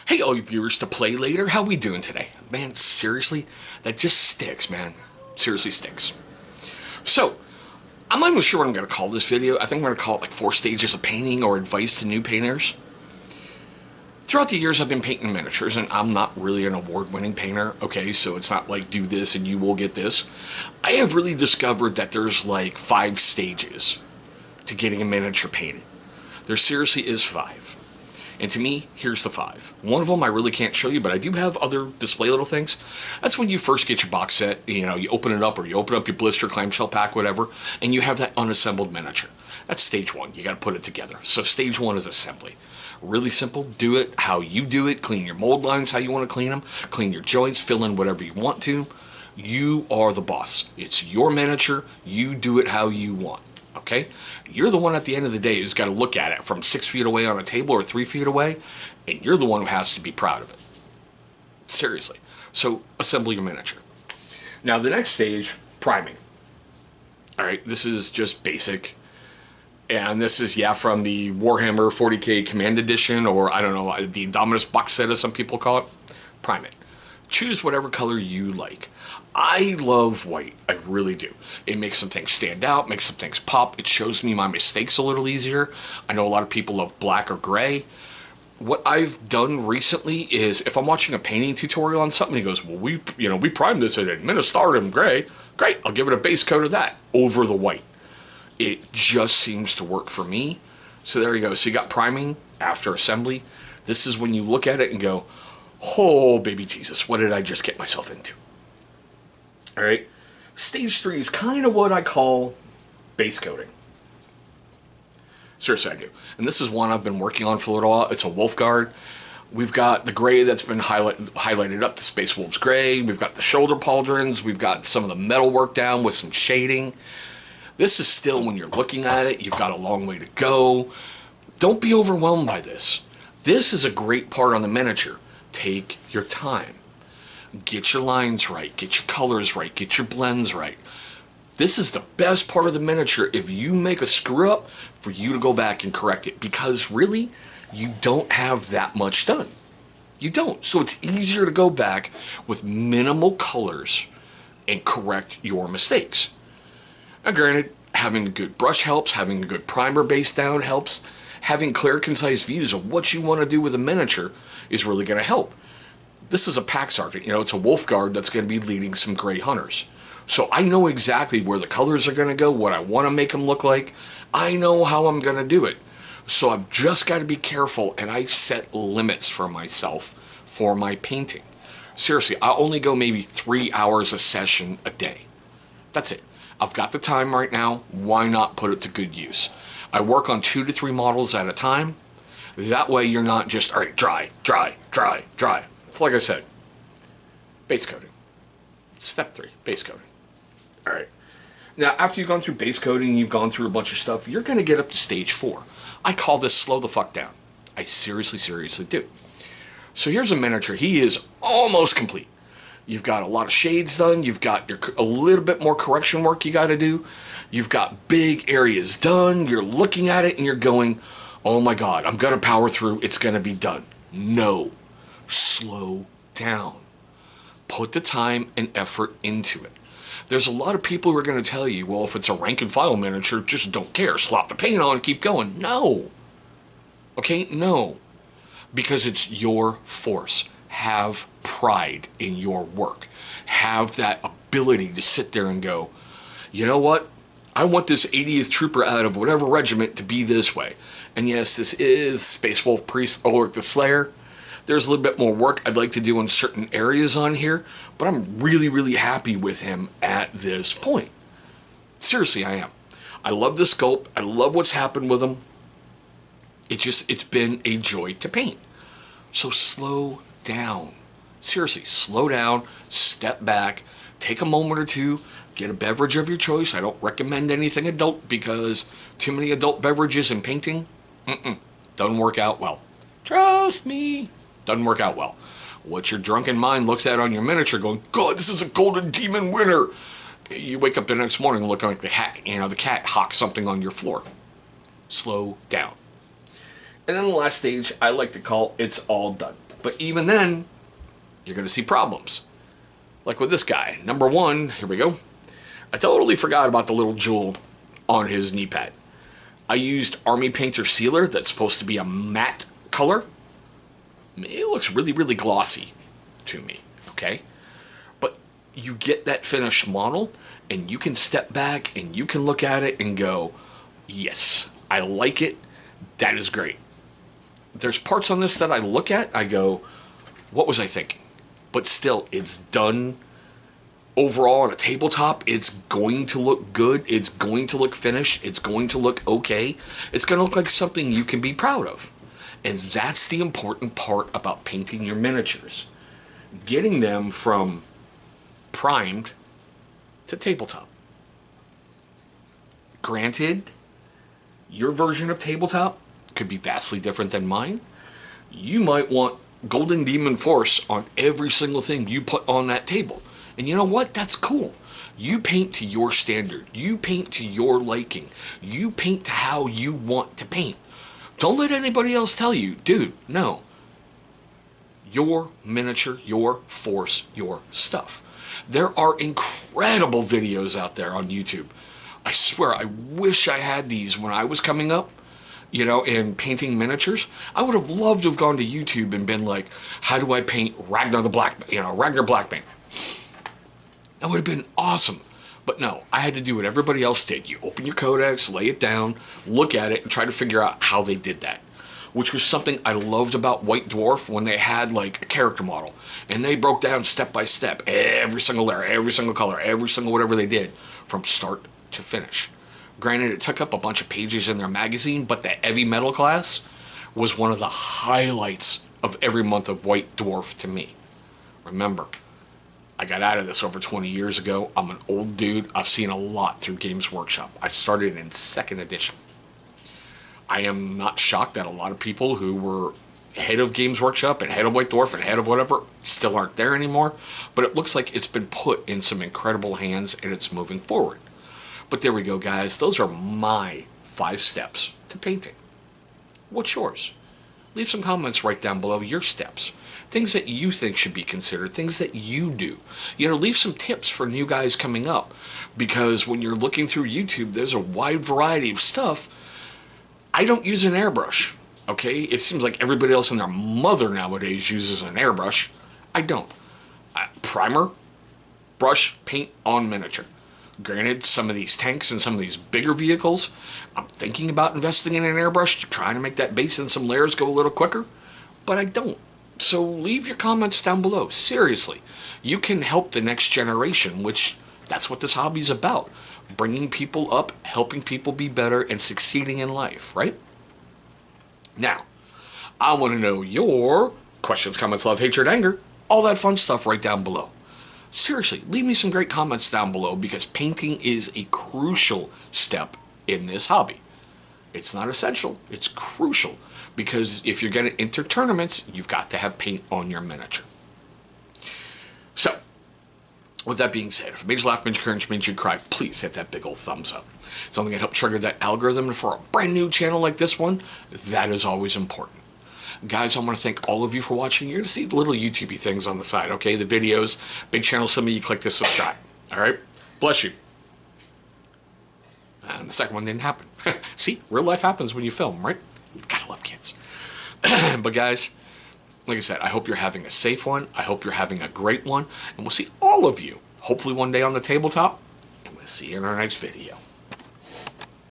Hey, all you viewers to play later, how we doing today? Man, seriously, that just sticks, man. Seriously sticks. So, I'm not even sure what I'm going to call this video. I think I'm going to call it like 4 stages of painting or advice to new painters. Throughout the years, I've been painting miniatures, and I'm not really an award-winning painter, okay? So it's not like do this and you will get this. I have really discovered that there's like 5 stages to getting a miniature painted. There seriously is 5. And to me, here's the 5. One of them I really can't show you, but I do have other display little things. That's when you first get your box set, you open it up, or you open up your blister, clamshell pack, whatever, and you have that unassembled miniature. That's stage 1. You got to put it together. So stage 1 is assembly. Really simple. Do it how you do it. Clean your mold lines how you want to clean them. Clean your joints. Fill in whatever you want to. You are the boss. It's your miniature. You do it how you want. Okay? You're the one at the end of the day who's got to look at it from 6 feet away on a table or 3 feet away, and you're the one who has to be proud of it. Seriously. So, assemble your miniature. Now, the next stage, priming. Alright, this is just basic. And this is, from the Warhammer 40k Command Edition, or I don't know, the Indominus box set, as some people call it. Prime it. Choose whatever color you like. I love white. I really do. It makes some things stand out, makes some things pop. It shows me my mistakes a little easier. I know a lot of people love black or gray. What I've done recently is, if I'm watching a painting tutorial on something, he goes, well, we primed this in Ministardum gray. Great, I'll give it a base coat of that over the white. It just seems to work for me. So there you go. So you got priming after assembly. This is when you look at it and go, oh, baby Jesus, what did I just get myself into? All right. Stage 3 is kind of what I call base coating. Seriously, I do. And this is one I've been working on for a little while. It's a Wolf Guard. We've got the gray that's been highlighted up to Space Wolves gray. We've got the shoulder pauldrons. We've got some of the metal work down with some shading. This is still, when you're looking at it, you've got a long way to go. Don't be overwhelmed by this. This is a great part on the miniature. Take your time. Get your lines right. Get your colors right. Get your blends right. This is the best part of the miniature. If you make a screw up, for you to go back and correct it. Because really, you don't have that much done. You don't. So it's easier to go back with minimal colors and correct your mistakes. Now granted, having a good brush helps, having a good primer base down helps, having clear, concise views of what you want to do with a miniature is really going to help. This is a pack sergeant, it's a Wolf Guard that's going to be leading some gray hunters. So I know exactly where the colors are going to go, what I want to make them look like. I know how I'm going to do it. So I've just got to be careful, and I set limits for myself for my painting. Seriously, I only go maybe 3 hours a session a day. That's it. I've got the time right now. Why not put it to good use? I work on 2 to 3 models at a time. That way you're not just, all right, dry, dry, dry, dry. It's like I said, base coating. Step 3, base coating. All right. Now, after you've gone through base coating, you've gone through a bunch of stuff, you're going to get up to stage 4. I call this slow the fuck down. I seriously do. So here's a miniature. He is almost complete. You've got a lot of shades done. You've got a little bit more correction work you got to do. You've got big areas done. You're looking at it and you're going, oh my God, I'm going to power through. It's going to be done. No. Slow down. Put the time and effort into it. There's a lot of people who are going to tell you, well, if it's a rank and file miniature, just don't care. Slap the paint on and keep going. No. Okay? No. Because it's your force. Have pride in your work. Have that ability to sit there and go, you know what? I want this 80th trooper out of whatever regiment to be this way. And yes, this is Space Wolf Priest Ulrich the Slayer. There's a little bit more work I'd like to do in certain areas on here, but I'm really happy with him at this point. Seriously, I am. I love the sculpt. I love what's happened with him. It's been a joy to paint. So slow down. Seriously, slow down, step back, take a moment or two, get a beverage of your choice. I don't recommend anything adult because too many adult beverages in painting, doesn't work out well. Trust me, doesn't work out well. What your drunken mind looks at on your miniature going, God, this is a golden demon winner. You wake up the next morning looking like the cat hawks something on your floor. Slow down. And then the last stage I like to call it's all done. But even then, you're going to see problems. Like with this guy. Number one, here we go. I totally forgot about the little jewel on his knee pad. I used Army Painter Sealer that's supposed to be a matte color. It looks really, really glossy to me, okay? But you get that finished model, and you can step back and you can look at it and go, yes, I like it. That is great. There's parts on this that I look at, I go, what was I thinking? But still, it's done. Overall, on a tabletop, it's going to look good. It's going to look finished. It's going to look okay. It's going to look like something you can be proud of. And that's the important part about painting your miniatures. Getting them from primed to tabletop. Granted, your version of tabletop could be vastly different than mine. You might want Golden Demon Force on every single thing you put on that table. And you know what? That's cool. You paint to your standard. You paint to your liking. You paint to how you want to paint. Don't let anybody else tell you, dude, no. Your miniature, your force, your stuff. There are incredible videos out there on YouTube. I swear, I wish I had these when I was coming up, you know, and painting miniatures. I would have loved to have gone to YouTube and been like, how do I paint Ragnar the Black, Ragnar Blackbane? That would have been awesome. But no, I had to do what everybody else did. You open your codex, lay it down, look at it, and try to figure out how they did that. Which was something I loved about White Dwarf when they had like a character model. And they broke down step by step, every single layer, every single color, every single whatever they did, from start to finish. Granted, it took up a bunch of pages in their magazine, but the heavy metal class was one of the highlights of every month of White Dwarf to me. Remember, I got out of this over 20 years ago. I'm an old dude. I've seen a lot through Games Workshop. I started in 2nd edition. I am not shocked that a lot of people who were head of Games Workshop and head of White Dwarf and head of whatever still aren't there anymore. But it looks like it's been put in some incredible hands and it's moving forward. But there we go, guys. Those are my 5 steps to painting. What's yours? Leave some comments right down below your steps. Things that you think should be considered, things that you do. Leave some tips for new guys coming up. Because when you're looking through YouTube, there's a wide variety of stuff. I don't use an airbrush, okay? It seems like everybody else and their mother nowadays uses an airbrush. I don't. Primer, brush, paint on miniature. Granted, some of these tanks and some of these bigger vehicles, I'm thinking about investing in an airbrush to try to make that base and some layers go a little quicker, but I don't. So leave your comments down below. Seriously, you can help the next generation, which that's what this hobby's about. Bringing people up, helping people be better, and succeeding in life, right? Now, I want to know your questions, comments, love, hatred, anger, all that fun stuff right down below. Seriously, leave me some great comments down below because painting is a crucial step in this hobby. It's not essential, it's crucial because if you're going to enter tournaments, you've got to have paint on your miniature. So, with that being said, if it made you laugh, made you cringe, made you cry, please hit that big old thumbs up. Something that help trigger that algorithm for a brand new channel like this one, that is always important. Guys, I want to thank all of you for watching. You're going to see the little YouTube-y things on the side, okay? The videos, big channel, some of you click to subscribe. All right? Bless you. And the second one didn't happen. See, real life happens when you film, right? You've got to love kids. But guys, like I said, I hope you're having a safe one. I hope you're having a great one. And we'll see all of you, hopefully one day on the tabletop. And we'll see you in our next video.